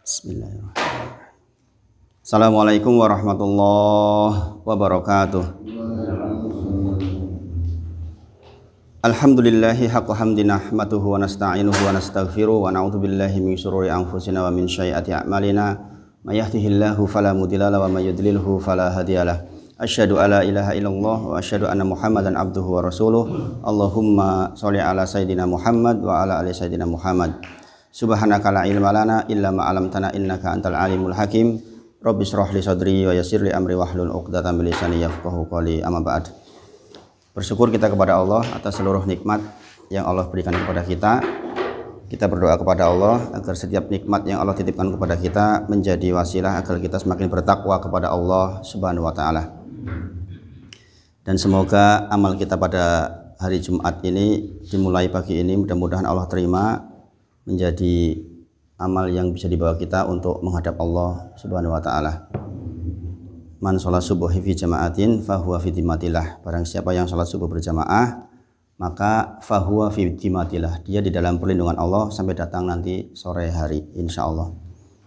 Bismillahirrahmanirrahim. Assalamualaikum warahmatullahi wabarakatuh. Alhamdulillahi haqqa hamdi nahmaduhu wa nasta'inuhu wa nastaghfiruh wa na'udzu billahi min syururi anfusina wa min sayyiati a'malina. May yahdihillahu fala mudilla lahu wa may yudlilhu fala hadiyalah. Asyhadu alla ilaha illallah wa asyhadu anna Muhammadan abduhu wa rasuluh. Allahumma sholli ala sayidina Muhammad wa ala ali sayidina Muhammad. Subhanaka la ilma lana illa ma 'allamtana innaka antal alimul hakim. Rabbi shrah li sadri wa yassir li amri wahlul 'uqdatam min lisani yafqahu qawli. Amma ba'd. Bersyukur kita kepada Allah atas seluruh nikmat yang Allah berikan kepada kita. Kita berdoa kepada Allah agar setiap nikmat yang Allah titipkan kepada kita menjadi wasilah agar kita semakin bertakwa kepada Allah Subhanahu wa taala. Dan semoga amal kita pada hari Jumat ini dimulai pagi ini mudah-mudahan Allah terima menjadi amal yang bisa dibawa kita untuk menghadap Allah Subhanahu wa taala. Man sholat subuhi fi jama'atin fahuwa fi dhimmatillah. Barang siapa yang sholat subuh berjamaah, maka fahuwa fi dhimmatillah. Dia di dalam perlindungan Allah sampai datang nanti sore hari insyaallah.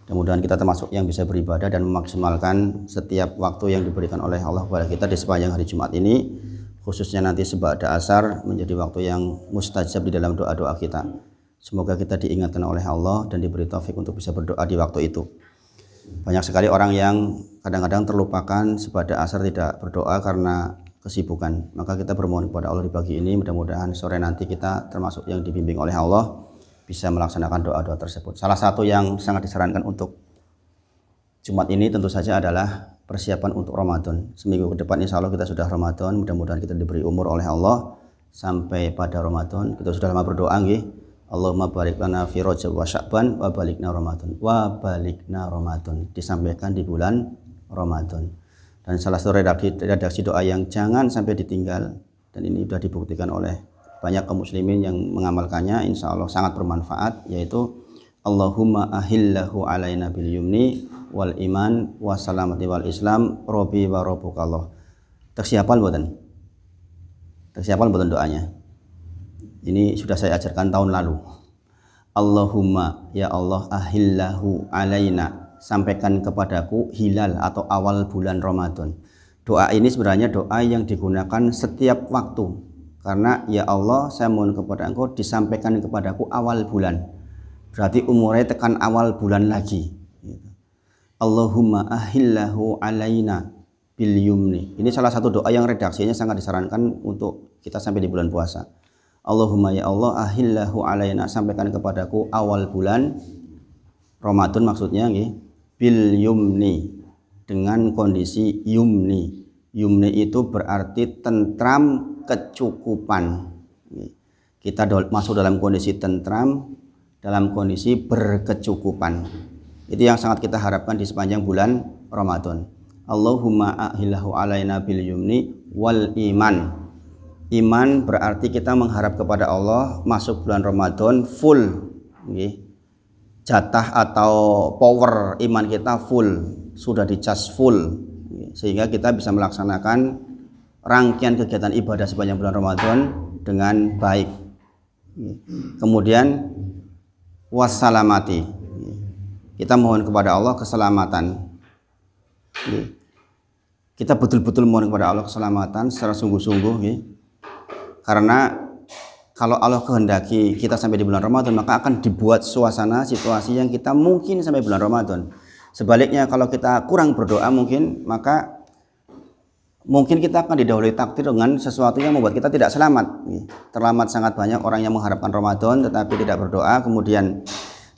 Mudah-mudahan kita termasuk yang bisa beribadah dan memaksimalkan setiap waktu yang diberikan oleh Allah kepada kita di sepanjang hari Jumat ini, khususnya nanti seba'da asar menjadi waktu yang mustajab di dalam doa-doa kita. Semoga kita diingatkan oleh Allah dan diberi taufik untuk bisa berdoa di waktu itu. Banyak sekali orang yang kadang-kadang terlupakan seba'da asar tidak berdoa karena kesibukan. Maka kita bermohon kepada Allah di pagi ini, mudah-mudahan sore nanti kita termasuk yang dibimbing oleh Allah bisa melaksanakan doa-doa tersebut. Salah satu yang sangat disarankan untuk Jumat ini tentu saja adalah persiapan untuk Ramadan. Seminggu ke depan insya Allah kita sudah Ramadan, mudah-mudahan kita diberi umur oleh Allah sampai pada Ramadan. Kita sudah lama berdoa nggih. Allahumma barik lana fi Rajab wa Sya'ban wa balikna Ramadan. Wa balikna Ramadan. Disampaikan di bulan Ramadan. Dan salah satu redaksi doa yang jangan sampai ditinggal, dan ini sudah dibuktikan oleh banyak kaum muslimin yang mengamalkannya, insya Allah sangat bermanfaat, yaitu Allahumma ahillahu alaina bil yumni wal iman wa salamati wal islam robi wa robukallah. Tersiapal mboten doanya. Ini sudah saya ajarkan tahun lalu. Allahumma, ya Allah, ahillahu alaina, sampaikan kepadaku hilal atau awal bulan Ramadan. Doa ini sebenarnya doa yang digunakan setiap waktu. Karena ya Allah, saya mohon kepada Engkau disampaikan kepadaku awal bulan. Berarti umurnya tekan awal bulan lagi. Allahumma ahillahu alaina bil yumni. Ini salah satu doa yang redaksinya sangat disarankan untuk kita sampai di bulan puasa. Allahumma, ya Allah, ahillahu alaina, sampaikan kepadaku awal bulan Ramadan, maksudnya bil yumni, dengan kondisi yumni. Yumni itu berarti tentram, kecukupan. Kita masuk dalam kondisi tentram, dalam kondisi berkecukupan. Itu yang sangat kita harapkan di sepanjang bulan Ramadan. Allahumma ahillahu alaina bil yumni wal iman. Iman berarti kita mengharap kepada Allah masuk bulan Ramadan full, jatah atau power iman kita full, sudah dicas full, sehingga kita bisa melaksanakan rangkaian kegiatan ibadah sepanjang bulan Ramadan dengan baik. Kemudian wassalamati, kita mohon kepada Allah keselamatan. Kita betul-betul mohon kepada Allah keselamatan secara sungguh-sungguh. Karena kalau Allah kehendaki kita sampai di bulan Ramadan, maka akan dibuat suasana situasi yang kita mungkin sampai bulan Ramadan. Sebaliknya kalau kita kurang berdoa maka mungkin kita akan didahului takdir dengan sesuatu yang membuat kita tidak selamat. Terlambat sangat banyak orang yang mengharapkan Ramadan tetapi tidak berdoa, kemudian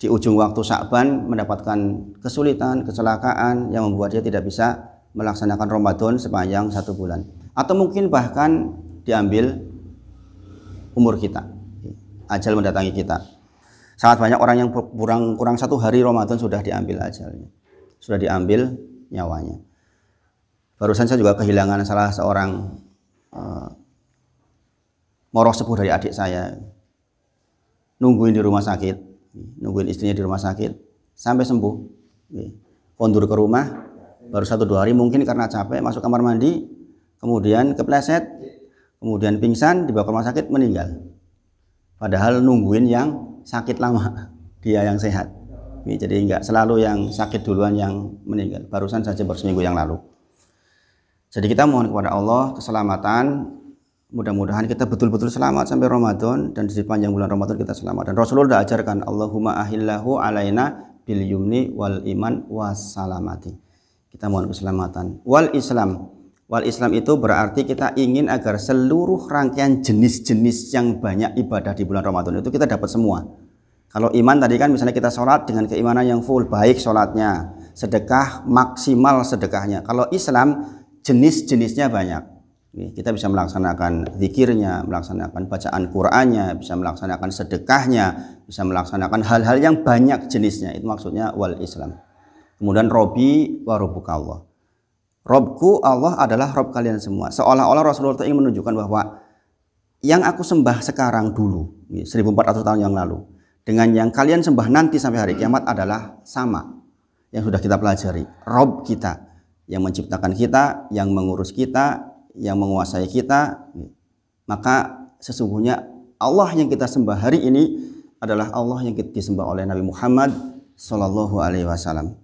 di ujung waktu Sya'ban mendapatkan kesulitan, kecelakaan yang membuat dia tidak bisa melaksanakan Ramadan sepanjang satu bulan. Atau mungkin bahkan diambil umur kita, ajal mendatangi kita. Sangat banyak orang yang kurang satu hari Ramadan sudah diambil ajalnya, sudah diambil nyawanya. Barusan saya juga kehilangan salah seorang moroh sepuh dari adik saya, nungguin di rumah sakit, nungguin istrinya di rumah sakit sampai sembuh. Kondur ke rumah baru 1-2 hari, mungkin karena capek masuk kamar mandi, kemudian kepleset, kemudian pingsan, dibawa ke rumah sakit, meninggal. Padahal nungguin yang sakit lama, dia yang sehat. Jadi enggak selalu yang sakit duluan yang meninggal. Barusan saja baru seminggu yang lalu. Jadi kita mohon kepada Allah keselamatan. Mudah-mudahan kita betul-betul selamat sampai Ramadan, dan di sepanjang bulan Ramadan kita selamat. Dan Rasulullah sudah ajarkan, Allahumma ahillahu alaina bil yumni wal iman wassalamati. Kita mohon keselamatan. Wal Islam. Wal Islam itu berarti kita ingin agar seluruh rangkaian jenis-jenis yang banyak ibadah di bulan Ramadan itu kita dapat semua. Kalau iman tadi kan misalnya kita sholat dengan keimanan yang full, baik sholatnya, sedekah maksimal sedekahnya. Kalau Islam jenis-jenisnya banyak. Kita bisa melaksanakan zikirnya, melaksanakan bacaan Qur'annya, bisa melaksanakan sedekahnya, bisa melaksanakan hal-hal yang banyak jenisnya. Itu maksudnya wal Islam. Kemudian Robbi wa Rabbukallah. Robku Allah adalah Rob kalian semua. Seolah-olah Rasulullah itu ingin menunjukkan bahwa yang aku sembah sekarang dulu, 1400 tahun yang lalu, dengan yang kalian sembah nanti sampai hari kiamat adalah sama. Yang sudah kita pelajari. Rob kita, yang menciptakan kita, yang mengurus kita, yang menguasai kita. Maka sesungguhnya Allah yang kita sembah hari ini adalah Allah yang disembah oleh Nabi Muhammad SAW.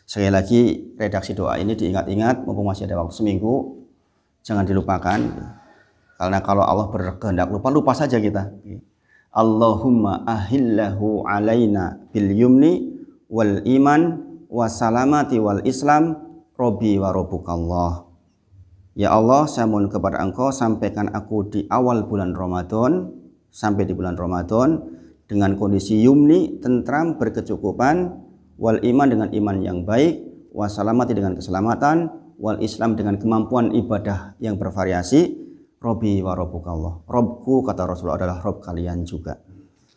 Sekali lagi redaksi doa ini diingat-ingat, mumpung masih ada waktu seminggu, jangan dilupakan. Karena kalau Allah berkehendak lupa saja kita. Allahumma ahillahu alaina bil yumni wal iman wassalamati wal Islam Robbi wa Rabbukallah. Ya Allah, saya mohon kepada Engkau, sampaikan aku di awal bulan Ramadan sampai di bulan Ramadan dengan kondisi yumni, tentram, berkecukupan, wal iman dengan iman yang baik, wassalamati dengan keselamatan, wal Islam dengan kemampuan ibadah yang bervariasi, Robbi wa Rabbukallah. Robku, kata Rasulullah, adalah Rob kalian juga.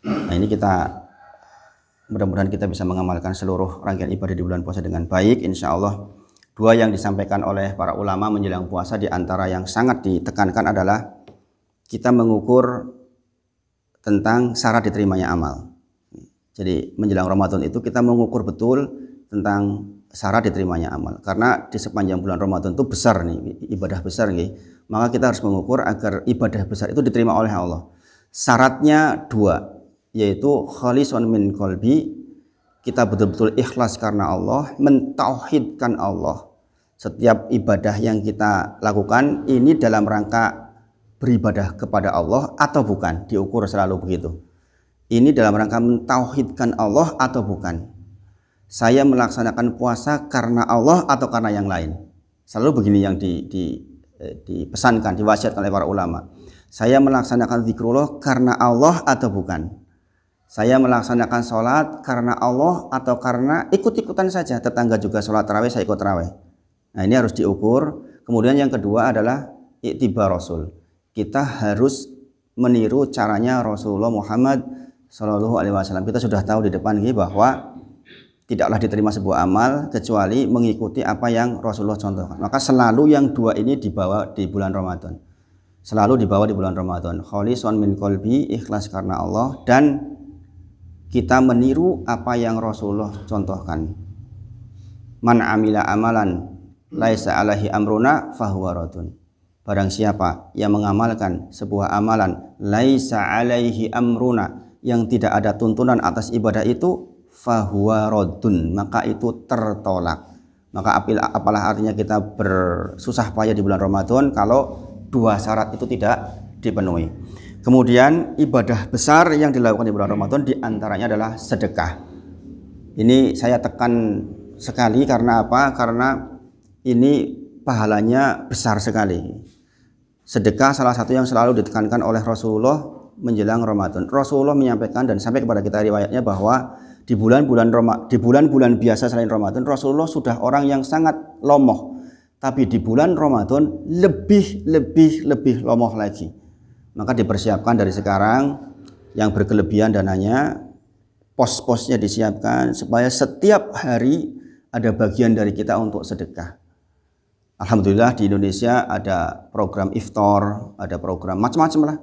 Nah, ini kita mudah-mudahan kita bisa mengamalkan seluruh rangkaian ibadah di bulan puasa dengan baik, insya Allah. Dua yang disampaikan oleh para ulama menjelang puasa, di antara yang sangat ditekankan adalah kita mengukur tentang syarat diterimanya amal. Jadi menjelang Ramadan itu kita mengukur betul tentang syarat diterimanya amal. Karena di sepanjang bulan Ramadan itu besar nih, ibadah besar nih. Maka kita harus mengukur agar ibadah besar itu diterima oleh Allah. Syaratnya dua, yaitu khalisun min qalbi. Kita betul-betul ikhlas karena Allah, mentauhidkan Allah. Setiap ibadah yang kita lakukan ini dalam rangka beribadah kepada Allah atau bukan, diukur selalu begitu. Ini dalam rangka mentauhidkan Allah atau bukan. Saya melaksanakan puasa karena Allah atau karena yang lain. Selalu begini yang dipesankan, diwasiatkan oleh para ulama. Saya melaksanakan zikrullah karena Allah atau bukan. Saya melaksanakan sholat karena Allah atau karena ikut-ikutan saja. Tetangga juga sholat tarawih, saya ikut tarawih. Nah, ini harus diukur. Kemudian yang kedua adalah iktibar Rasul. Kita harus meniru caranya Rasulullah Muhammad SAW. Kita sudah tahu di depan ini bahwa tidaklah diterima sebuah amal kecuali mengikuti apa yang Rasulullah contohkan. Maka selalu yang dua ini dibawa di bulan Ramadan. Selalu dibawa di bulan Ramadan. Khalisun min qalbi, ikhlas karena Allah, dan kita meniru apa yang Rasulullah contohkan. Man amila amalan laisa alaihi amruna fahuwa radun. Barang siapa yang mengamalkan sebuah amalan laisa alaihi amruna, yang tidak ada tuntunan atas ibadah itu, fahuwa radun, maka itu tertolak. Maka apalah artinya kita bersusah payah di bulan Ramadan kalau dua syarat itu tidak dipenuhi. Kemudian ibadah besar yang dilakukan di bulan Ramadan diantaranya adalah sedekah. Ini saya tekan sekali karena apa? Karena ini pahalanya besar sekali. Sedekah salah satu yang selalu ditekankan oleh Rasulullah menjelang Ramadan. Rasulullah menyampaikan dan sampai kepada kita riwayatnya bahwa di bulan-bulan biasa selain Ramadan, Rasulullah sudah orang yang sangat lomoh. Tapi di bulan Ramadan lebih lomoh lagi. Maka dipersiapkan dari sekarang, yang berkelebihan dananya, pos-posnya disiapkan supaya setiap hari ada bagian dari kita untuk sedekah. Alhamdulillah di Indonesia ada program iftar, ada program macam-macam lah.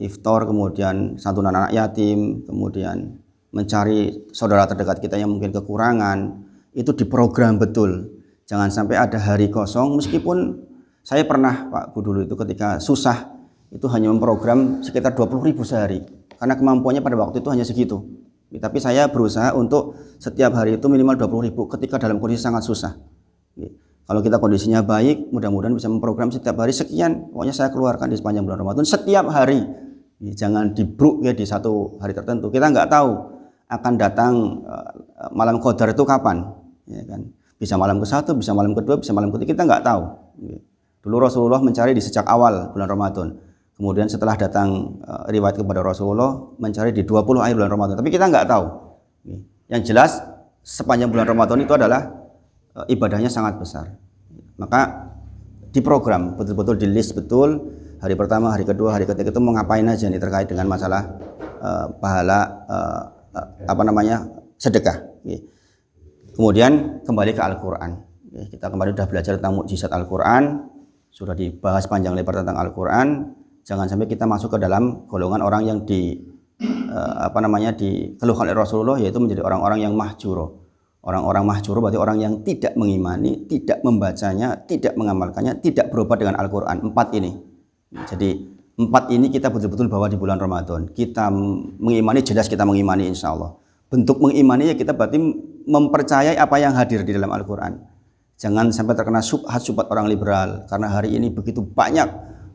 Iftar, kemudian santunan anak yatim, kemudian mencari saudara terdekat kita yang mungkin kekurangan, itu diprogram betul. Jangan sampai ada hari kosong, meskipun saya pernah Pak Bu dulu itu ketika susah, itu hanya memprogram sekitar 20.000 sehari. Karena kemampuannya pada waktu itu hanya segitu. Tapi saya berusaha untuk setiap hari itu minimal 20.000 ketika dalam kondisi sangat susah. Kalau kita kondisinya baik, mudah-mudahan bisa memprogram setiap hari sekian. Pokoknya saya keluarkan di sepanjang bulan Ramadan setiap hari. Jangan dibruk ya di satu hari tertentu. Kita nggak tahu akan datang malam qadar itu kapan. Ya kan? Bisa malam ke-1, bisa malam ke-2, bisa malam ke-3, kita nggak tahu. Dulu Rasulullah mencari di sejak awal bulan Ramadan. Kemudian setelah datang riwayat kepada Rasulullah mencari di 20 akhir bulan Ramadan. Tapi kita nggak tahu. Yang jelas sepanjang bulan Ramadan itu adalah ibadahnya sangat besar. Maka diprogram betul-betul, di list betul, hari pertama, hari kedua, hari ketiga itu mau ngapain aja nih terkait dengan masalah pahala sedekah. Kemudian kembali ke Al-Quran. Kita kemarin sudah belajar tentang mukjizat Al-Quran, sudah dibahas panjang lebar tentang Al-Quran. Jangan sampai kita masuk ke dalam golongan orang yang dikeluhkan oleh Rasulullah, yaitu menjadi orang-orang yang mahjuro. Orang-orang mahjuro berarti orang yang tidak mengimani, tidak membacanya, tidak mengamalkannya, tidak berobat dengan Al-Quran. 4 ini. Jadi 4 ini kita betul-betul bawa di bulan Ramadan. Kita mengimani, jelas kita mengimani insya Allah. Bentuk mengimani ya kita berarti mempercayai apa yang hadir di dalam Al-Quran. Jangan sampai terkena syubhat orang liberal. Karena hari ini begitu banyak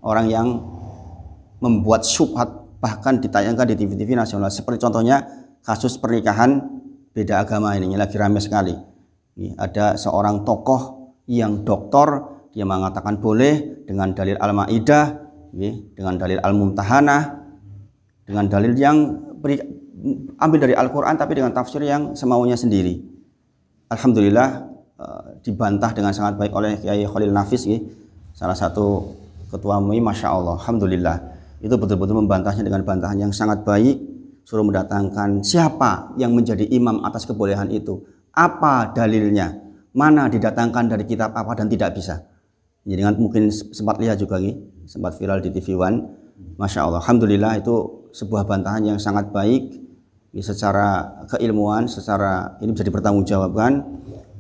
orang yang membuat syubhat, bahkan ditayangkan di TV-TV nasional. Seperti contohnya kasus pernikahan beda agama ini lagi ramai sekali. Ada seorang tokoh yang doktor, dia mengatakan boleh dengan dalil Al-Maidah, dengan dalil Al-Mumtahanah, dengan dalil yang ambil dari Al-Quran tapi dengan tafsir yang semaunya sendiri. Alhamdulillah dibantah dengan sangat baik oleh Kiai Khalil Nafis, salah satu ketua MUI, Masya Allah. Alhamdulillah itu betul-betul membantahnya dengan bantahan yang sangat baik. Suruh mendatangkan siapa yang menjadi imam atas kebolehan itu, apa dalilnya, mana didatangkan dari kitab apa, dan tidak bisa. Jadi mungkin sempat lihat juga, sempat viral di TV One. Masya Allah, Alhamdulillah itu sebuah bantahan yang sangat baik, secara keilmuan, secara ini bisa dipertanggungjawabkan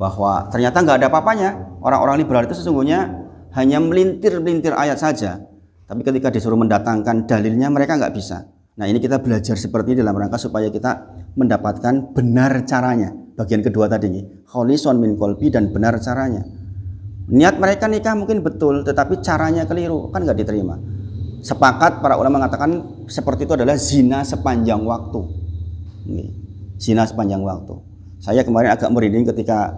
bahwa ternyata nggak ada apa-apanya. Orang-orang liberal itu sesungguhnya hanya melintir-melintir ayat saja, tapi ketika disuruh mendatangkan dalilnya mereka nggak bisa. Nah, ini kita belajar seperti ini dalam rangka supaya kita mendapatkan benar caranya. Bagian kedua tadi, kholisun min qalbi, dan benar caranya. Niat mereka nikah mungkin betul, tetapi caranya keliru, kan nggak diterima. Sepakat para ulama mengatakan seperti itu adalah zina sepanjang waktu. Zina sepanjang waktu. Saya kemarin agak merinding ketika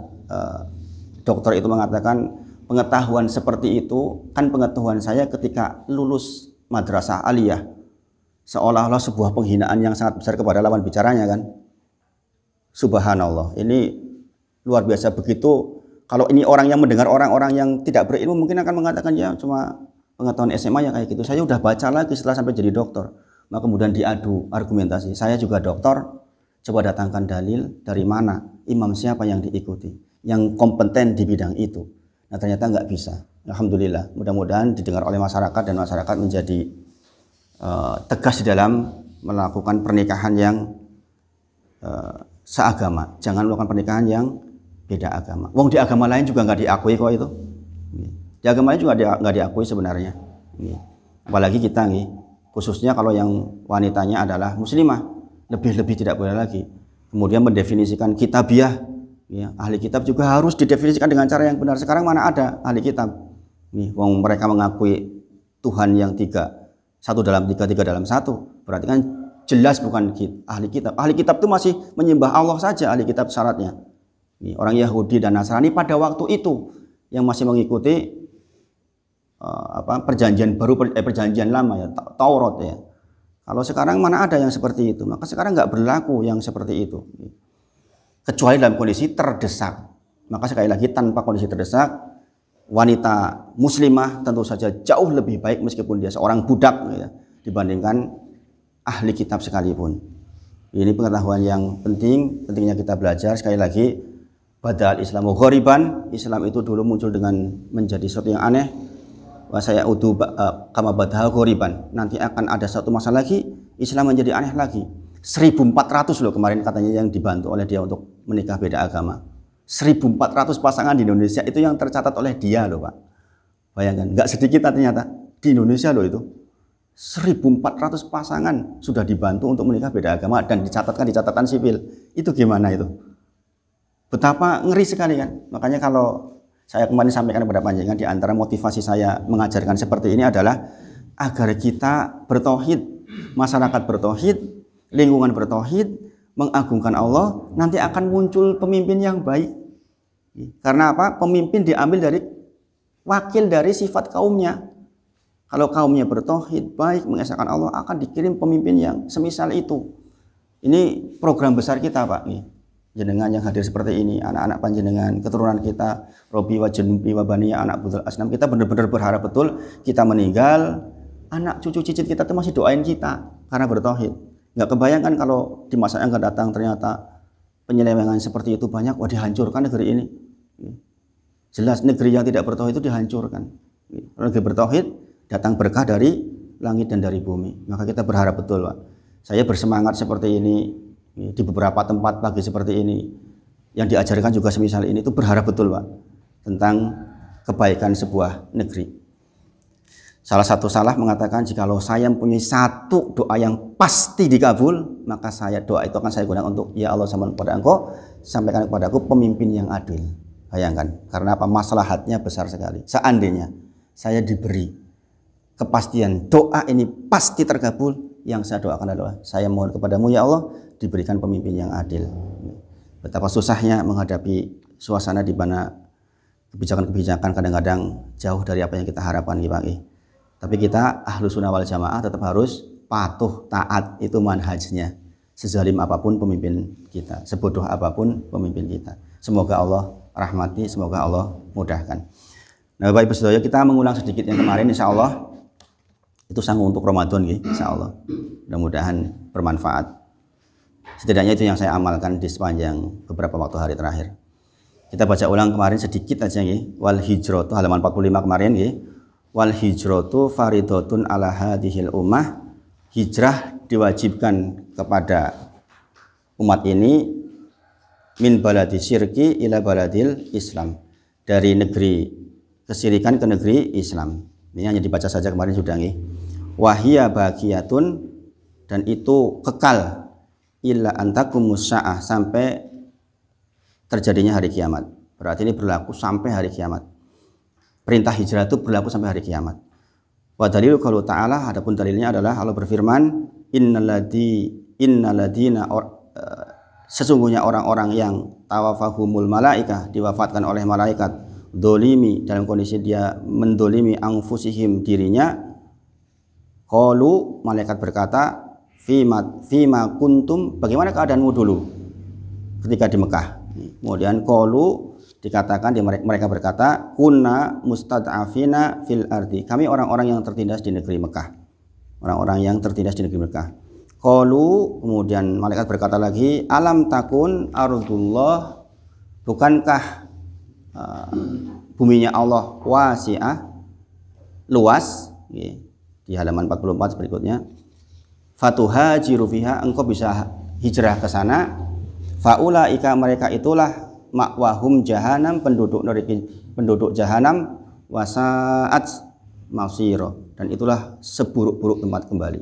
dokter itu mengatakan pengetahuan seperti itu kan pengetahuan saya ketika lulus madrasah aliyah. Seolah-olah sebuah penghinaan yang sangat besar kepada lawan bicaranya kan. Subhanallah, ini luar biasa. Begitu kalau ini orang yang mendengar orang-orang yang tidak berilmu mungkin akan mengatakan ya cuma pengetahuan SMA yang kayak gitu. Saya udah baca lagi setelah sampai jadi dokter. Maka kemudian diadu argumentasi, saya juga dokter, coba datangkan dalil dari mana, imam siapa yang diikuti, yang kompeten di bidang itu. Nah ternyata nggak bisa. Alhamdulillah, mudah-mudahan didengar oleh masyarakat dan masyarakat menjadi tegas di dalam melakukan pernikahan yang seagama. Jangan melakukan pernikahan yang beda agama. Wong di agama lain juga nggak diakui kok itu. Di agama lain juga nggak diakui sebenarnya. Apalagi kita khususnya kalau yang wanitanya adalah muslimah, lebih-lebih tidak boleh lagi. Kemudian mendefinisikan kitabiah, ahli kitab juga harus didefinisikan dengan cara yang benar. Sekarang mana ada ahli kitab? Wong mereka mengakui Tuhan yang tiga. 1 dalam 3, 3 dalam 1. Berarti kan jelas bukan ahli kitab. Ahli kitab itu masih menyembah Allah saja, ahli kitab syaratnya. Orang Yahudi dan Nasrani pada waktu itu yang masih mengikuti perjanjian baru, perjanjian lama ya, Taurat ya. Kalau sekarang mana ada yang seperti itu? Maka sekarang nggak berlaku yang seperti itu. Kecuali dalam kondisi terdesak. Maka sekali lagi tanpa kondisi terdesak, wanita muslimah tentu saja jauh lebih baik meskipun dia seorang budak dibandingkan ahli kitab sekalipun. Ini pengetahuan yang pentingnya kita belajar. Sekali lagi, badal Islamu ghoriban, Islam itu dulu muncul dengan menjadi sesuatu yang aneh. Wa saya udu kama badal ghoriban, nanti akan ada satu masa lagi Islam menjadi aneh lagi. 1400 loh kemarin katanya yang dibantu oleh dia untuk menikah beda agama. 1400 pasangan di Indonesia itu yang tercatat oleh dia loh Pak. Bayangkan, nggak sedikit ternyata di Indonesia loh itu. 1.400 pasangan sudah dibantu untuk menikah beda agama dan dicatatkan di catatan sipil. Itu gimana itu? Betapa ngeri sekali kan. Makanya kalau saya kemarin sampaikan kepada panjenengan, di antara motivasi saya mengajarkan seperti ini adalah agar kita bertauhid, masyarakat bertauhid, lingkungan bertauhid, mengagungkan Allah, nanti akan muncul pemimpin yang baik. Karena apa? Pemimpin diambil dari wakil dari sifat kaumnya. Kalau kaumnya bertauhid, baik, mengesahkan Allah, akan dikirim pemimpin yang semisal itu. Ini program besar kita, Pak. Nih, jenengan yang hadir seperti ini, anak-anak panjenengan, keturunan kita, Robi wa Jenubi wa Baniya, anak Budul Asnam, kita benar-benar berharap betul kita meninggal, anak cucu cicit kita itu masih doain kita karena bertauhid. Nggak kebayangkan kalau di masa yang akan datang ternyata penyelewengan seperti itu banyak, wah dihancurkan negeri ini. Jelas negeri yang tidak bertauhid itu dihancurkan. Negeri bertauhid datang berkah dari langit dan dari bumi. Maka kita berharap betul, Pak. Saya bersemangat seperti ini di beberapa tempat pagi seperti ini. Yang diajarkan juga semisal ini itu berharap betul, Pak, tentang kebaikan sebuah negeri. Salah satu salaf mengatakan, jikalau saya mempunyai satu doa yang pasti dikabul, maka doa itu akan saya gunakan untuk, ya Allah, sama kepada Engkau, sampaikan kepada aku pemimpin yang adil. Bayangkan, karena apa? Maslahatnya besar sekali. Seandainya saya diberi kepastian doa ini pasti terkabul, yang saya doakan adalah saya mohon kepadamu, ya Allah, diberikan pemimpin yang adil. Betapa susahnya menghadapi suasana di mana kebijakan-kebijakan kadang-kadang jauh dari apa yang kita harapkan, Pak. Tapi kita Ahlus Sunnah wal Jamaah tetap harus patuh, taat, itu manhajnya. Sezalim apapun pemimpin kita, sebodoh apapun pemimpin kita. Semoga Allah rahmati, semoga Allah mudahkan. Nah, Bapak Ibu Saudara, kita mengulang sedikit yang kemarin, insya Allah itu sanggup untuk Ramadan, insya Allah. Mudah-mudahan bermanfaat. Setidaknya itu yang saya amalkan di sepanjang beberapa waktu hari terakhir. Kita baca ulang kemarin sedikit aja, wal hijratu halaman 45 kemarin, wal hijratu faridotun ala hadhil ummah. Hijrah diwajibkan kepada umat ini min baladi syirki ila baladil Islam, dari negeri kesirikan ke negeri Islam. Ini hanya dibaca saja kemarin sudah, wahia baqiyatun, dan itu kekal illa antakumus sa'ah, sampai terjadinya hari kiamat. Berarti ini berlaku sampai hari kiamat. Perintah hijrah itu berlaku sampai hari kiamat. Wa dalilu qaulu ta'ala, adapun dalilnya adalah Allah berfirman, innaladina sesungguhnya orang-orang yang tawafahumul malaikah, diwafatkan oleh malaikat, dolimi, dalam kondisi dia mendolimi anfusihim, dirinya, qalu, malaikat berkata, fima kuntum, bagaimana keadaanmu dulu ketika di Mekah. Kemudian qalu, dikatakan, mereka berkata, kunna mustad'afina fil ardi, kami orang-orang yang tertindas di negeri Mekah, orang-orang yang tertindas di negeri Mekah. Qalu, kemudian malaikat berkata lagi, alam takun ardullah, bukankah buminya Allah wasi'ah, luas, di halaman 44 berikutnya, fatuhajiru fiha, engkau bisa hijrah ke sana, faulaika, mereka itulah, makwahum jahanam, penduduk jahanam, wasaat masiro, dan itulah seburuk-buruk tempat kembali,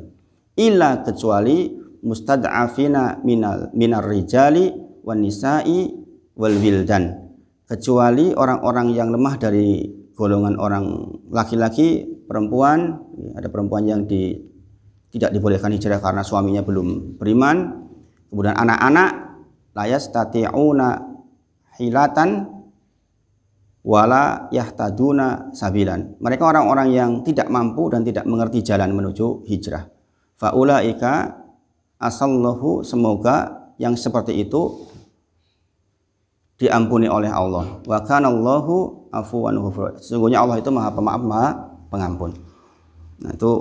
illa, kecuali mustad'afina minar rijali wan nisa'i wal wildan, kecuali orang-orang yang lemah dari golongan orang laki-laki, perempuan. Ada perempuan yang tidak dibolehkan hijrah karena suaminya belum beriman. Kemudian anak-anak, la yastati'una hilatan wala yahtaduna sabilan, mereka orang-orang yang tidak mampu dan tidak mengerti jalan menuju hijrah. Faulaika asallahu, semoga yang seperti itu diampuni oleh Allah. Wa kanallahu afuwan ghafur, sesungguhnya Allah itu maha pemaaf, maha pengampun. Nah, itu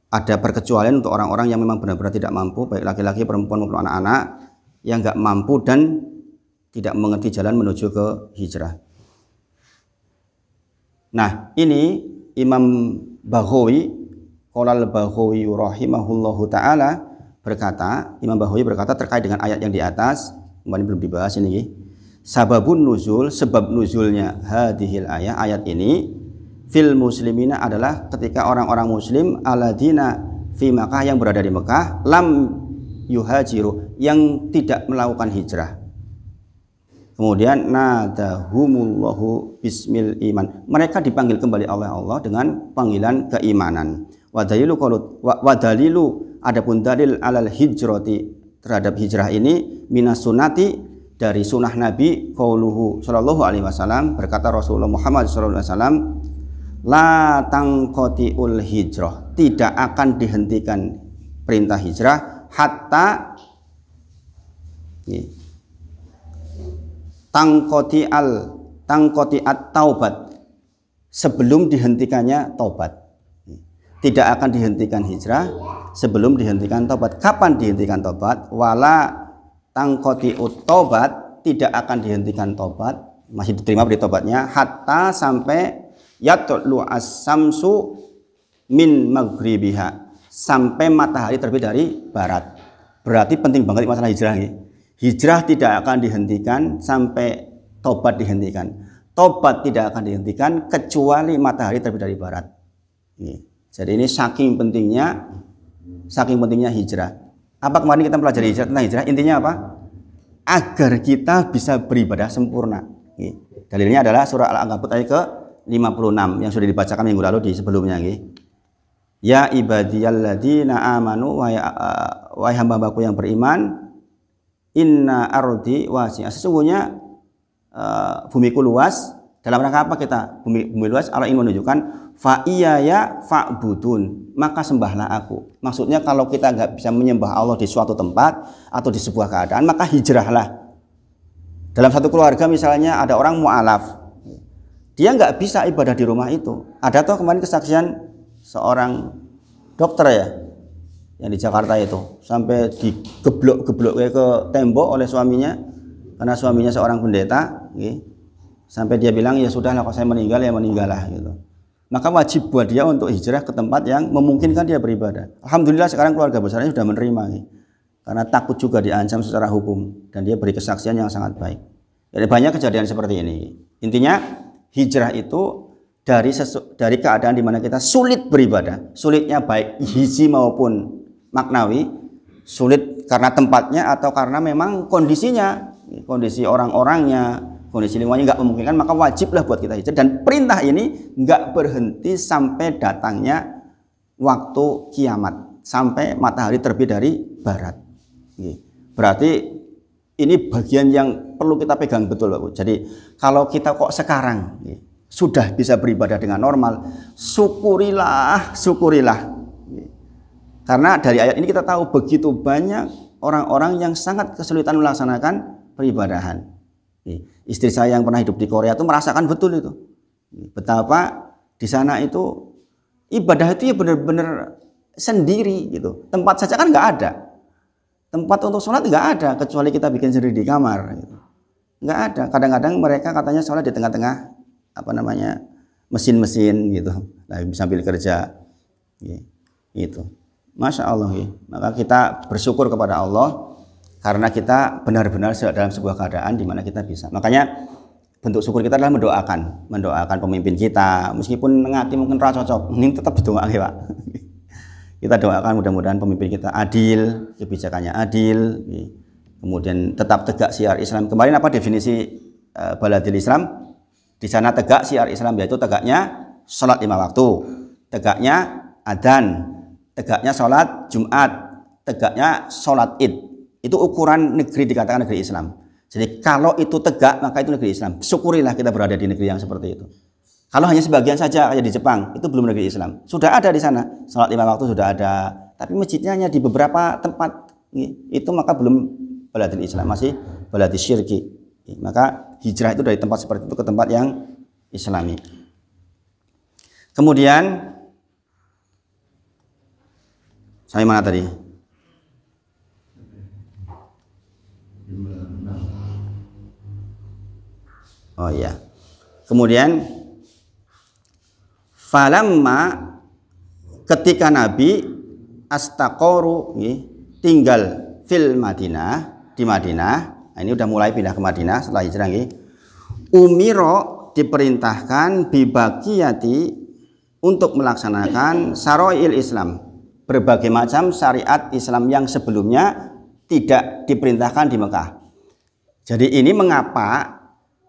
ada perkecualian untuk orang-orang yang memang benar-benar tidak mampu, baik laki-laki, perempuan maupun anak-anak yang nggak mampu dan tidak mengerti jalan menuju ke hijrah. Nah, ini Imam Baghawi, qala al-Baghawi rahimahullahu taala, Imam Baghawi berkata terkait dengan ayat yang di atas, kemarin belum dibahas ini, sababun nuzul, sebab nuzulnya hadhil ayat ini, fil muslimina adalah ketika orang-orang muslim aladina fi Makkah yang berada di Mekah lam yuhajiru yang tidak melakukan hijrah. Kemudian nadahumullahu bismil iman. Mereka dipanggil kembali oleh Allah dengan panggilan keimanan. Wadalilu adapun dalil alal hijrati terhadap hijrah ini minas sunati dari sunnah Nabi qauluhu sallallahu alaihi wasallam, berkata Rasulullah Muhammad sallallahu alaihi wasallam, la tangqatiul hijrah, tidak akan dihentikan perintah hijrah hatta tangqati'at taubat, sebelum dihentikannya taubat. Tidak akan dihentikan hijrah sebelum dihentikan taubat. Kapan dihentikan taubat? Wala tangqati'ut taubat, tidak akan dihentikan taubat, masih diterima beri taubatnya hatta sampai yatlu as-samsu min maghribiha, sampai matahari terbit dari barat. Berarti penting banget masalah hijrah ini. Hijrah tidak akan dihentikan sampai taubat dihentikan. Taubat tidak akan dihentikan kecuali matahari terbit dari barat. Jadi ini saking pentingnya hijrah. Apa kemarin kita pelajari hijrah, tentang hijrah? Intinya apa? Agar kita bisa beribadah sempurna. Dalilnya adalah surah Al-Ankabut ayat ke-56 yang sudah dibacakan minggu lalu di sebelumnya. Ya ibadiyalladzina amanu, wahai hamba-hambaku yang beriman, inna ardi wasi'ah, sesungguhnya bumiku luas. Dalam rangka apa kita bumi luas? Allah ingin menunjukkan fa iyaya fa'budun, maka sembahlah aku. Maksudnya kalau kita nggak bisa menyembah Allah di suatu tempat atau di sebuah keadaan, maka hijrahlah. Dalam satu keluarga misalnya ada orang mu'alaf, dia nggak bisa ibadah di rumah itu. Ada tuh kemarin kesaksian seorang dokter ya, yang di Jakarta itu, sampai digeblok-geblok ke tembok oleh suaminya, karena suaminya seorang pendeta, sampai dia bilang ya sudah lah, kalau saya meninggal ya meninggallah gitu. Maka wajib buat dia untuk hijrah ke tempat yang memungkinkan dia beribadah. Alhamdulillah sekarang keluarga besarnya sudah menerima, karena takut juga diancam secara hukum, dan dia beri kesaksian yang sangat baik. Jadi banyak kejadian seperti ini. Intinya hijrah itu dari keadaan di mana kita sulit beribadah, sulitnya baik hisi maupun maknawi, sulit karena tempatnya atau karena memang kondisinya, kondisi orang-orangnya, kondisi lingkungannya nggak memungkinkan, maka wajiblah buat kita hijrah. Dan perintah ini nggak berhenti sampai datangnya waktu kiamat, sampai matahari terbit dari barat. Berarti ini bagian yang perlu kita pegang betul, Pak. Jadi kalau kita kok sekarang sudah bisa beribadah dengan normal, syukurilah. Karena dari ayat ini kita tahu begitu banyak orang-orang yang sangat kesulitan melaksanakan peribadahan. Istri saya yang pernah hidup di Korea itu merasakan betul itu, betapa di sana itu ibadah itu ya benar-benar sendiri gitu. Tempat saja kan nggak ada, tempat untuk sholat nggak ada, kecuali kita bikin sendiri di kamar gitu. Nggak ada. Kadang-kadang mereka katanya sholat di tengah-tengah mesin-mesin gitu, lagi sambil kerja gitu. Masya Allah. Maka kita bersyukur kepada Allah karena kita benar-benar dalam sebuah keadaan di mana kita bisa. Makanya bentuk syukur kita adalah mendoakan pemimpin kita, meskipun ngati mungkin ra cocok, ini tetap berdoa ya Pak. Kita doakan mudah-mudahan pemimpin kita adil, kebijakannya adil, kemudian tetap tegak syiar Islam. Kemarin apa definisi baladil Islam? Di sana tegak syiar Islam, yaitu tegaknya sholat 5 waktu, tegaknya adzan, tegaknya sholat Jumat, tegaknya sholat Id. Itu ukuran negeri dikatakan negeri Islam. Jadi kalau itu tegak, maka itu negeri Islam. Syukurilah kita berada di negeri yang seperti itu. Kalau hanya sebagian saja kayak di Jepang, itu belum negeri Islam. Sudah ada di sana, sholat 5 waktu sudah ada, tapi masjidnya hanya di beberapa tempat. Itu maka belum baladil Islam, masih baladil syirki. Maka hijrah itu dari tempat seperti itu ke tempat yang Islami. Kemudian sampai mana tadi? Oh iya. Kemudian falamma, ketika Nabi astaqoru, tinggal fil Madinah, di Madinah. Nah, ini udah mulai pindah ke Madinah setelah hijrah. Umiro, diperintahkan bibaqiyati untuk melaksanakan syara'il Islam, berbagai macam syariat Islam yang sebelumnya tidak diperintahkan di Mekah. Jadi ini mengapa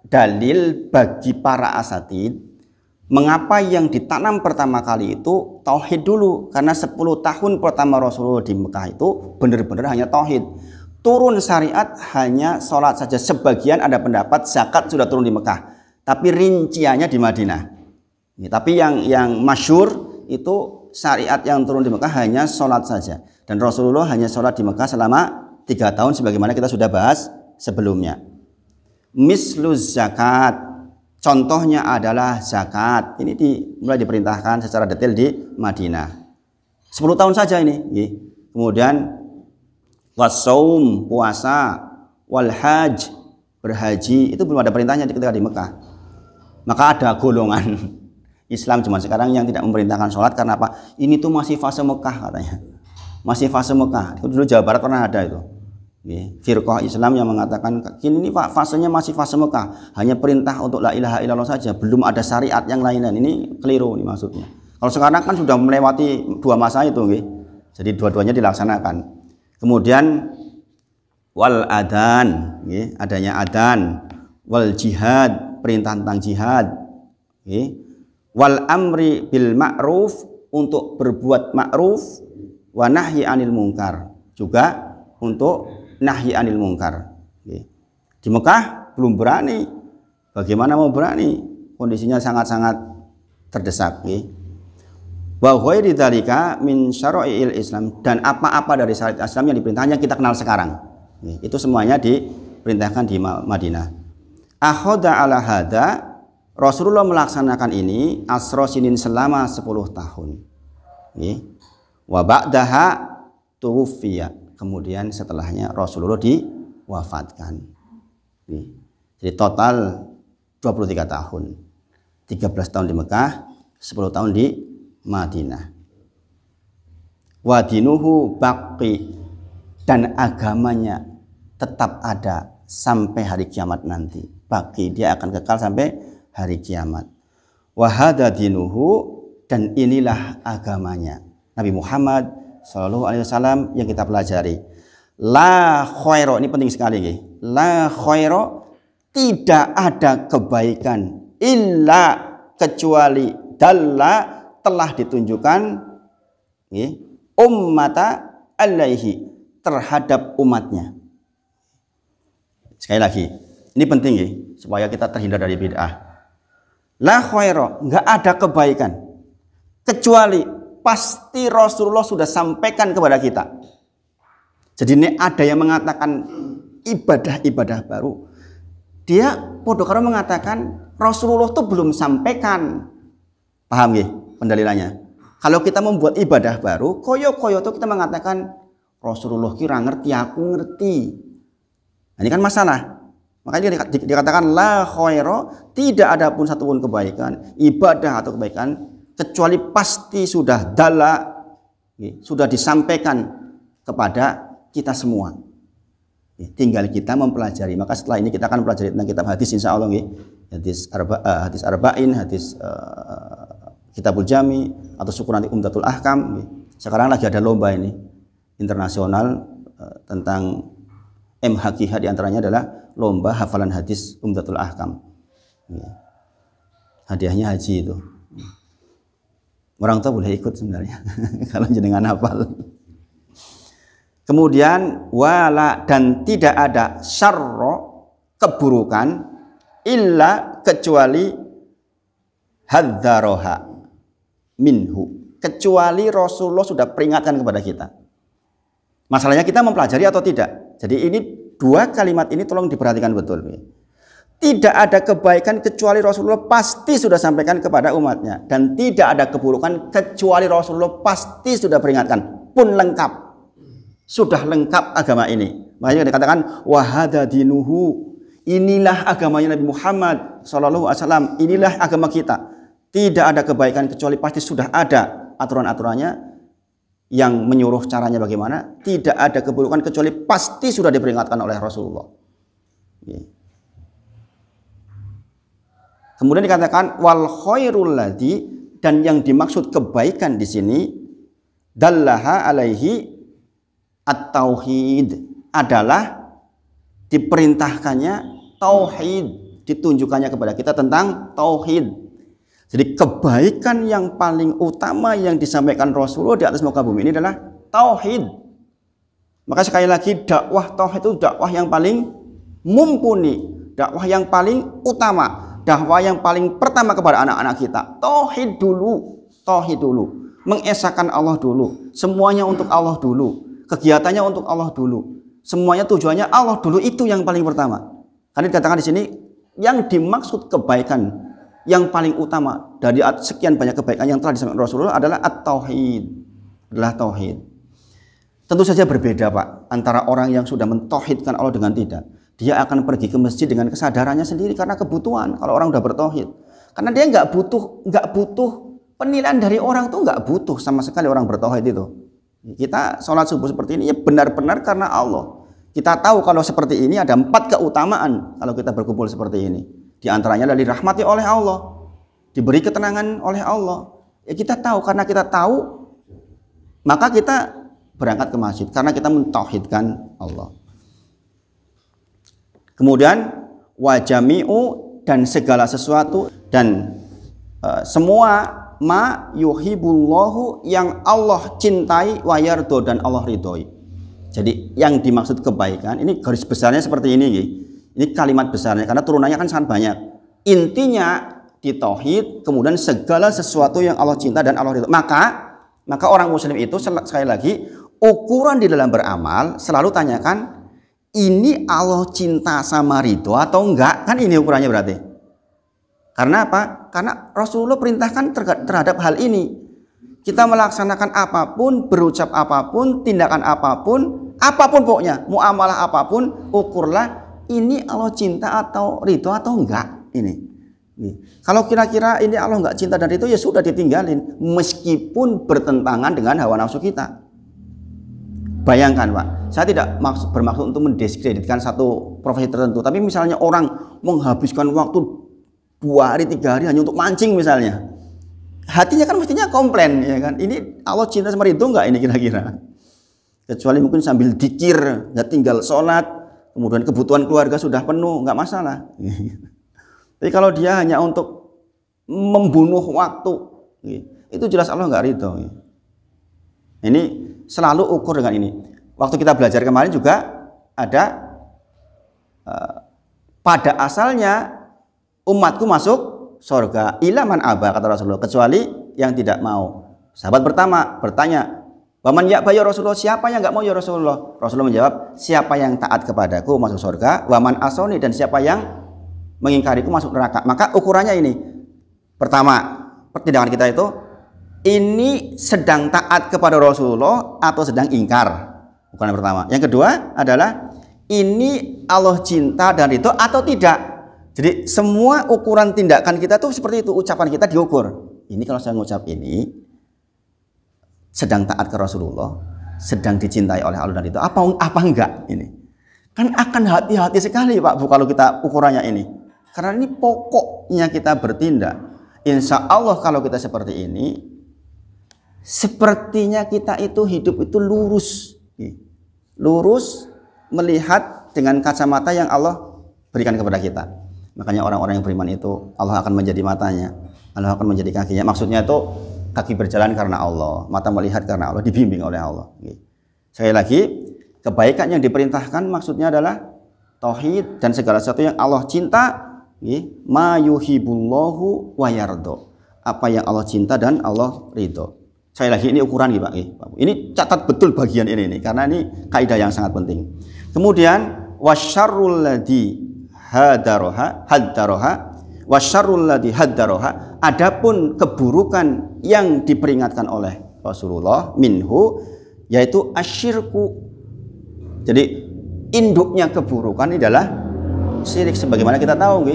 dalil bagi para asatid, mengapa yang ditanam pertama kali itu tauhid dulu, karena 10 tahun pertama Rasulullah di Mekah itu benar-benar hanya tauhid. Turun syariat hanya sholat saja. Sebagian ada pendapat zakat sudah turun di Mekah, tapi rinciannya di Madinah. Tapi yang masyhur itu syariat yang turun di Mekah hanya sholat saja, dan Rasulullah hanya sholat di Mekah selama 3 tahun sebagaimana kita sudah bahas sebelumnya. Misluz zakat, contohnya adalah zakat. Ini mulai diperintahkan secara detail di Madinah. 10 tahun saja ini. Kemudian wasaum, puasa, wal haj, berhaji, itu belum ada perintahnya ketika di Mekah. Maka ada golongan Islam zaman sekarang yang tidak memerintahkan sholat karena apa? Ini tuh masih fase Mekah katanya. Masih fase Mekah. Itu dulu Jawa Barat pernah ada itu. Firqah Islam yang mengatakan ini Pak, fasenya masih fase Mekah, hanya perintah untuk la ilaha illallah saja, belum ada syariat yang lain. Ini keliru nih maksudnya. Kalau sekarang kan sudah melewati 2 masa itu, jadi dua-duanya dilaksanakan. Kemudian wal adan, adanya adan, wal jihad, perintah tentang jihad, wal amri bil ma'ruf, untuk berbuat ma'ruf, wa nahyi anil munkar, juga untuk nahyi anil munkar. Di Mekah belum berani. Bagaimana mau berani? Kondisinya sangat-sangat terdesak. Wa ghairi dzalika min syara'il Islam, dan apa-apa dari syariat Islam yang diperintahkan yang kita kenal sekarang. Itu semuanya diperintahkan di Madinah. Akhadha ala hadza, Rasulullah melaksanakan ini asra sinin selama 10 tahun. Wa ba'daha tuwfiya, kemudian setelahnya Rasulullah diwafatkan. Jadi total 23 tahun. 13 tahun di Mekah, 10 tahun di Madinah. Wa dinuhu baqi, dan agamanya tetap ada sampai hari kiamat nanti. Baqi, dia akan kekal sampai hari kiamat. Wa hadza dinuhu, dan inilah agamanya Nabi Muhammad Sallallahu Alaihi Wasallam yang kita pelajari. La khairo, ini penting sekali. La khairo, tidak ada kebaikan illa, kecuali dalla, telah ditunjukkan ummata alaihi, terhadap umatnya. Sekali lagi, ini penting supaya kita terhindar dari bid'ah. La khairo, enggak ada kebaikan kecuali pasti Rasulullah sudah sampaikan kepada kita. Jadi ini ada yang mengatakan ibadah-ibadah baru. Dia podo karo mengatakan Rasulullah itu belum sampaikan. Paham ya pendalilannya? Kalau kita membuat ibadah baru, koyo-koyo itu kita mengatakan Rasulullah kira ngerti, aku ngerti. Nah, ini kan masalah. Makanya dikatakan la khaira, tidak ada pun satupun kebaikan, ibadah atau kebaikan, kecuali pasti sudah dalla, sudah disampaikan kepada kita semua. Tinggal kita mempelajari. Maka setelah ini kita akan mempelajari tentang kitab hadis, insya Allah. Hadis arba'in, hadis kitabul jami, atau syukur nanti umdatul ahkam. Sekarang lagi ada lomba ini internasional tentang MHQH, diantaranya adalah lomba hafalan hadis umdatul ahkam. Hadiahnya haji itu. Orang tua boleh ikut sebenarnya kalau jenengan hafal. Kemudian wala, dan tidak ada syarro, keburukan, illa, kecuali hadzaroha minhu, kecuali Rasulullah sudah peringatkan kepada kita. Masalahnya kita mempelajari atau tidak. Jadi ini 2 kalimat ini tolong diperhatikan betul. Tidak ada kebaikan kecuali Rasulullah pasti sudah sampaikan kepada umatnya, dan tidak ada keburukan kecuali Rasulullah pasti sudah peringatkan. Pun lengkap, sudah lengkap agama ini. Makanya dikatakan wahada dinuhu, inilah agamanya Nabi Muhammad Sallallahu Alaihi Wasallam, inilah agama kita. Tidak ada kebaikan kecuali pasti sudah ada aturan-aturannya yang menyuruh caranya bagaimana. Tidak ada keburukan kecuali pasti sudah diperingatkan oleh Rasulullah. Kemudian dikatakan wal khairul ladzi, dan yang dimaksud kebaikan di sini dallaha alaihi at-tauhid, adalah diperintahkannya tauhid, ditunjukkannya kepada kita tentang tauhid. Jadi kebaikan yang paling utama yang disampaikan Rasulullah di atas muka bumi ini adalah tauhid. Maka sekali lagi, dakwah tauhid itu dakwah yang paling mumpuni, dakwah yang paling utama, dakwah yang paling pertama kepada anak-anak kita. Tauhid dulu, tauhid dulu, mengesahkan Allah dulu, semuanya untuk Allah dulu, kegiatannya untuk Allah dulu, semuanya tujuannya Allah dulu, itu yang paling pertama. Karena dikatakan di sini yang dimaksud kebaikan yang paling utama dari sekian banyak kebaikan yang telah disampaikan Rasulullah adalah at-tauhid, adalah tauhid. Tentu saja berbeda Pak antara orang yang sudah mentauhidkan Allah dengan tidak. Dia akan pergi ke masjid dengan kesadarannya sendiri karena kebutuhan. Kalau orang sudah bertauhid, karena dia nggak butuh penilaian dari orang, tuh nggak butuh sama sekali orang bertauhid itu. Kita sholat subuh seperti ini ya benar-benar karena Allah. Kita tahu kalau seperti ini ada 4 keutamaan kalau kita berkumpul seperti ini. Di antaranya adalah dirahmati oleh Allah, diberi ketenangan oleh Allah. Ya kita tahu, karena kita tahu maka kita berangkat ke masjid karena kita mentauhidkan Allah. Kemudian wajami'u, dan segala sesuatu dan semua ma yuhibullahu, yang Allah cintai, wa yardo, dan Allah ridhoi. Jadi yang dimaksud kebaikan ini garis besarnya seperti ini. Ini kalimat besarnya karena turunannya kan sangat banyak. Intinya di tauhid, kemudian segala sesuatu yang Allah cinta dan Allah ridho. Maka orang muslim itu sekali lagi, ukuran di dalam beramal selalu tanyakan, ini Allah cinta sama ridho atau enggak? Kan ini ukurannya berarti. Karena apa? Karena Rasulullah perintahkan terhadap hal ini. Kita melaksanakan apapun, berucap apapun, tindakan apapun pokoknya, muamalah apapun, ukurlah ini Allah cinta atau ridho atau enggak. Ini. Kalau kira-kira ini Allah enggak cinta dan ridho, ya sudah ditinggalin, meskipun bertentangan dengan hawa nafsu kita. Bayangkan Pak, saya tidak bermaksud untuk mendiskreditkan satu profesi tertentu, tapi misalnya orang menghabiskan waktu 2 hari 3 hari hanya untuk mancing misalnya, hatinya kan mestinya komplain, ya kan? Ini Allah cinta sama ridho enggak ini kira-kira? Kecuali mungkin sambil dikir, nggak tinggal sholat, kemudian kebutuhan keluarga sudah penuh, nggak masalah. Tapi kalau dia hanya untuk membunuh waktu, itu jelas Allah nggak ridho. Ini selalu ukur dengan ini. Waktu kita belajar kemarin juga ada pada asalnya umatku masuk surga illa man aba, kata Rasulullah, kecuali yang tidak mau. Sahabat pertama bertanya, waman ya'ba ya Rasulullah, siapa yang nggak mau ya Rasulullah? Rasulullah menjawab, siapa yang taat kepadaku masuk surga, waman asoni, dan siapa yang mengingkariku masuk neraka. Maka ukurannya ini, pertama, pertindakan kita itu, ini sedang taat kepada Rasulullah atau sedang ingkar. Ukuran yang pertama. Yang kedua adalah, ini Allah cinta dan itu atau tidak. Jadi semua ukuran tindakan kita tuh seperti itu, ucapan kita diukur. Ini kalau saya ngucap ini sedang taat ke Rasulullah, sedang dicintai oleh Allah dan itu apa enggak, ini kan akan hati-hati sekali Pak Bu kalau kita ukurannya ini, karena ini pokoknya kita bertindak. Insya Allah kalau kita seperti ini, sepertinya kita itu hidup itu lurus melihat dengan kacamata yang Allah berikan kepada kita. Makanya orang-orang yang beriman itu Allah akan menjadi matanya, Allah akan menjadi kakinya. Maksudnya itu kaki berjalan karena Allah, mata melihat karena Allah, dibimbing oleh Allah. Sekali lagi, kebaikan yang diperintahkan maksudnya adalah tauhid dan segala sesuatu yang Allah cinta, ma yuhibullahu wa yardo, apa yang Allah cinta dan Allah ridho. Sekali lagi, ini ukuran Pak. Ini catat betul bagian ini karena ini kaidah yang sangat penting. Kemudian wasyarrul ladzi haddaroha, adapun keburukan yang diperingatkan oleh Rasulullah minhu, yaitu asyirku. Jadi induknya keburukan adalah syirik, sebagaimana kita tahu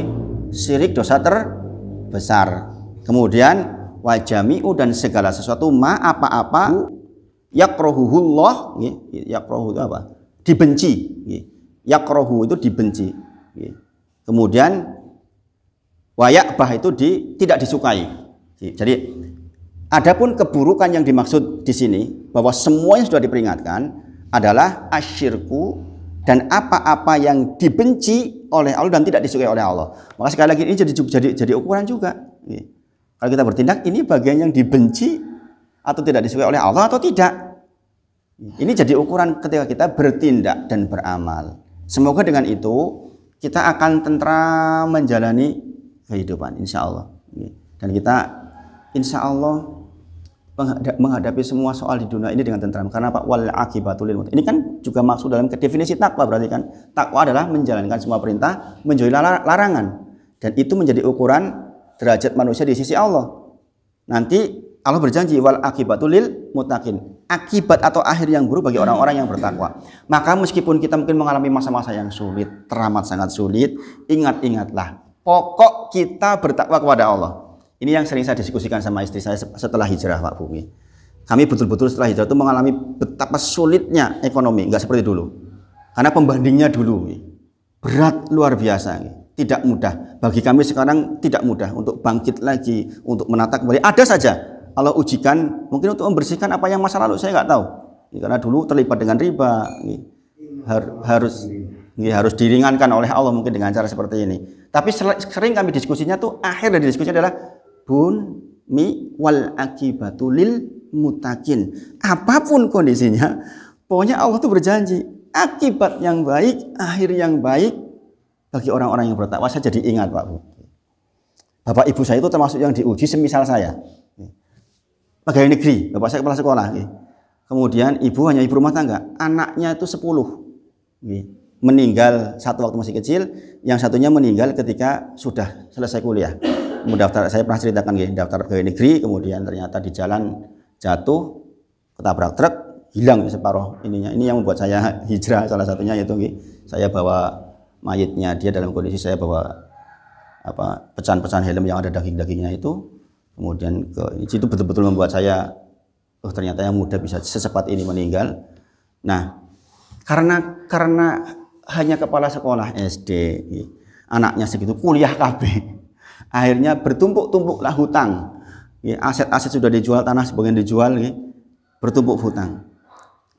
syirik dosa terbesar. Kemudian wajami'u, dan segala sesuatu ma apa-apa yakrohuhullah, yakrohu itu apa? Dibenci. Yakrohu itu dibenci. Kemudian Wayakbah itu tidak disukai. Jadi adapun keburukan yang dimaksud di sini bahwa semuanya sudah diperingatkan adalah asyirku dan apa-apa yang dibenci oleh Allah dan tidak disukai oleh Allah. Maka sekali lagi ini jadi ukuran juga. Kalau kita bertindak ini bagian yang dibenci atau tidak disukai oleh Allah atau tidak. Ini jadi ukuran ketika kita bertindak dan beramal. Semoga dengan itu kita akan tentram menjalani kehidupan, insya Allah. Dan kita insya Allah menghadapi semua soal di dunia ini dengan tentram. Karena Pak wal akibatul lil muttaqin. Ini kan juga maksud dalam definisi takwa, berarti kan takwa adalah menjalankan semua perintah, menjauhi larangan. Dan itu menjadi ukuran derajat manusia di sisi Allah. Nanti Allah berjanji wal akibatul lil muttaqin. Akibat atau akhir yang buruk bagi orang-orang yang bertakwa. Maka meskipun kita mungkin mengalami masa-masa yang sulit, teramat sangat sulit, ingatlah, pokok kita bertakwa kepada Allah. Ini yang sering saya diskusikan sama istri saya setelah hijrah, Pak Bumi. Kami betul-betul setelah hijrah itu mengalami betapa sulitnya ekonomi, enggak seperti dulu. Karena pembandingnya dulu berat luar biasa, tidak mudah. Bagi kami sekarang tidak mudah untuk bangkit lagi, untuk menata kembali. Ada saja Allah ujikan mungkin untuk membersihkan apa yang masa lalu saya nggak tahu. Karena dulu terlibat dengan riba, harus diringankan oleh Allah mungkin dengan cara seperti ini. Tapi sering kami diskusinya tuh akhir dari diskusi adalah bunmi wal akibatul lil muttaqin. Apapun kondisinya, pokoknya Allah tuh berjanji akibat yang baik, akhir yang baik bagi orang-orang yang bertakwa. Saya jadi ingat, Pak Bu. Bapak ibu saya itu termasuk yang diuji semisal saya. Pegawai negeri, bapak saya kepala sekolah. Kemudian ibu hanya ibu rumah tangga. Anaknya itu 10. Meninggal satu waktu masih kecil, yang satunya meninggal ketika sudah selesai kuliah. Mendaftar, saya pernah ceritakan daftar pegawai negeri, kemudian ternyata di jalan jatuh, ketabrak truk, hilang separuh ininya. Ini yang membuat saya hijrah, salah satunya yaitu saya bawa mayitnya dia dalam kondisi saya bawa pecahan-pecahan helm yang ada daging-dagingnya itu. Kemudian itu betul-betul membuat saya ternyata yang muda bisa secepat ini meninggal. Nah, karena hanya kepala sekolah SD, anaknya segitu kuliah KB. Akhirnya bertumpuk-tumpuklah hutang. Aset-aset sudah dijual, tanah sebagian dijual, bertumpuk hutang.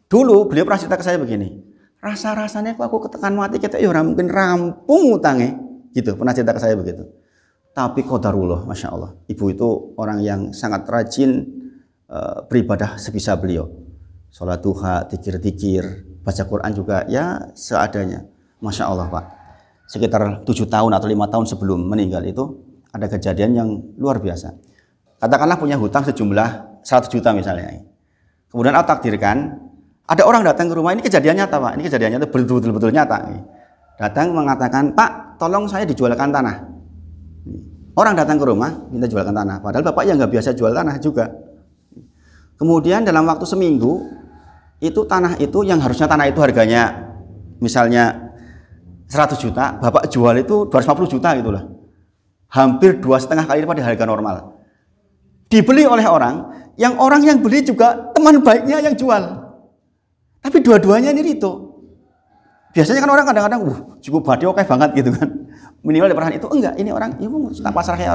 Dulu beliau pernah cerita ke saya begini, rasa-rasanya kok aku ketekan mati kita orang mungkin rampung hutangnya, gitu. Pernah cerita ke saya begitu. Tapi qadarullah, Masya Allah, ibu itu orang yang sangat rajin beribadah sebisa beliau. Sholat duha, tikir-tikir, baca Quran juga ya seadanya. Masya Allah, Pak. Sekitar 7 tahun atau 5 tahun sebelum meninggal itu ada kejadian yang luar biasa. Katakanlah punya hutang sejumlah 100 juta misalnya. Kemudian Allah takdirkan ada orang datang ke rumah, ini kejadian nyata, Pak. Ini kejadiannya itu betul-betul nyata. Datang mengatakan, Pak, tolong saya dijualkan tanah. Orang datang ke rumah minta jualkan tanah, padahal bapak yang nggak biasa jual tanah juga. Kemudian dalam waktu seminggu itu tanah itu yang harusnya tanah itu harganya misalnya 100 juta, bapak jual itu 250 juta gitulah. Hampir 2,5 kali pada harga normal. Dibeli oleh orang yang beli juga teman baiknya yang jual. Tapi dua-duanya ini rito. Biasanya kan orang kadang-kadang cukup badhe oke banget gitu kan. Minimal perasaan itu enggak, ini orang ibu tak pasrah kayak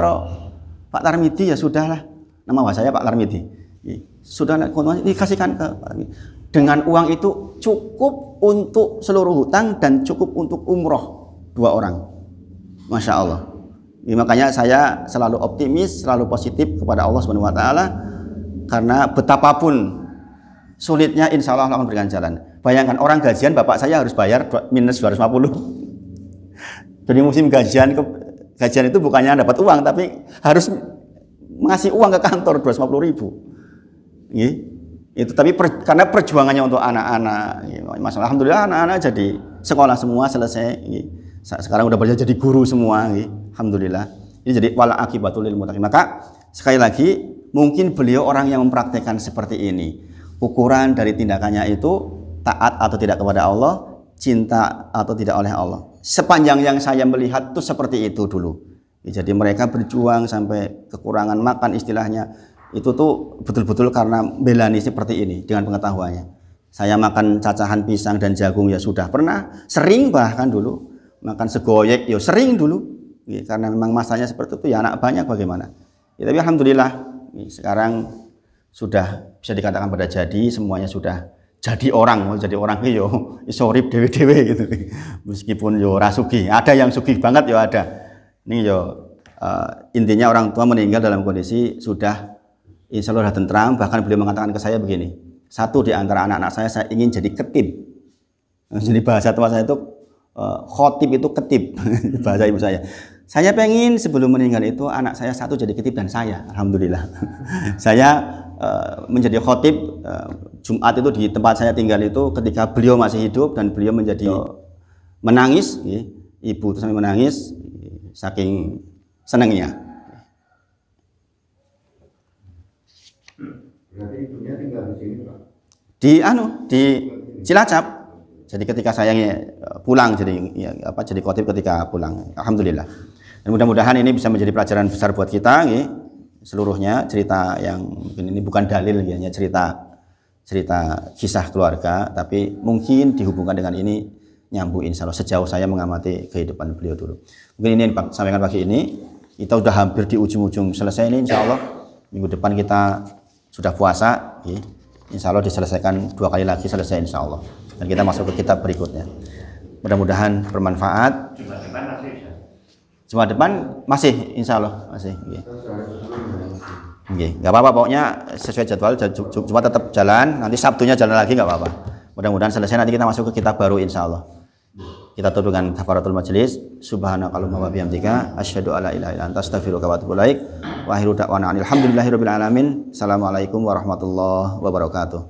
Pak Tarmidi ya sudahlah. Nama saya Pak Tarmidi. Sudahlah dikasihkan ke Pak Tarmidi. Dengan uang itu cukup untuk seluruh hutang dan cukup untuk umroh 2 orang. Masya Allah. Makanya saya selalu optimis, selalu positif kepada Allah Subhanahu wa taala karena betapapun sulitnya insya Allah akan berikan jalan. Bayangkan orang gajian bapak saya harus bayar minus 250. Jadi musim gajian itu bukannya dapat uang tapi harus ngasih uang ke kantor 250.000. Itu tapi karena perjuangannya untuk anak-anak. Masalah alhamdulillah anak-anak jadi sekolah semua selesai. Sekarang udah belajar jadi guru semua. Alhamdulillah. Ini jadi wala akibatul lil muttaqin. Maka sekali lagi mungkin beliau orang yang mempraktekkan seperti ini. Ukuran dari tindakannya itu taat atau tidak kepada Allah, cinta atau tidak oleh Allah. Sepanjang yang saya melihat tuh seperti itu dulu. Jadi mereka berjuang sampai kekurangan makan istilahnya. Itu tuh betul-betul karena belani seperti ini dengan pengetahuannya. Saya makan cacahan pisang dan jagung ya sudah pernah, sering bahkan dulu. Makan segoyek ya sering dulu. karena memang masanya seperti itu ya anak banyak bagaimana. Ya, tapi alhamdulillah sekarang sudah bisa dikatakan pada jadi, semuanya sudah jadi orang yo iso urip dhewe-dhewe gitu. Meskipun yo ora sugih, ada yang sugih banget yo ada. Ini yo intinya orang tua meninggal dalam kondisi sudah insya Allah sudah tentram, bahkan beliau mengatakan ke saya begini, satu di antara anak-anak saya ingin jadi ketib. Jadi bahasa tua saya itu khotib itu ketib, bahasa ibu saya. Saya pengen sebelum meninggal itu anak saya satu jadi ketib dan saya, alhamdulillah. Saya menjadi khotib Jumat itu di tempat saya tinggal itu ketika beliau masih hidup dan beliau menjadi menangis, ibu itu sampai menangis saking senangnya. Berarti ibunya tinggal di sini, Pak? Di Cilacap. Jadi ketika saya pulang jadi khotib ketika pulang. Alhamdulillah. Dan mudah-mudahan ini bisa menjadi pelajaran besar buat kita seluruhnya, cerita yang mungkin ini bukan dalil ya, cerita kisah keluarga, tapi mungkin dihubungkan dengan ini nyambung insya Allah sejauh saya mengamati kehidupan beliau dulu. Mungkin ini yang sampaikan pagi ini, kita sudah hampir di ujung-ujung selesai ini insya Allah. Minggu depan kita sudah puasa, insya Allah diselesaikan 2 kali lagi selesai insya Allah. Dan kita masuk ke kitab berikutnya. Mudah-mudahan bermanfaat. Jumat depan masih insya Allah masih. Nggak apa-apa, pokoknya sesuai jadwal. Jumat tetap jalan, nanti Sabtunya jalan lagi nggak apa-apa. Mudah-mudahan selesai, nanti kita masuk ke kitab baru insya Allah. Kita tutup dengan kafaratul majlis. Subhanakallahumma wa bihamdika asyhadu alla ilaha illa anta astaghfiruka wa atubu ilaik. Wa akhiru da'wana alhamdulillahirabbil alamin. Assalamualaikum warahmatullahi wabarakatuh.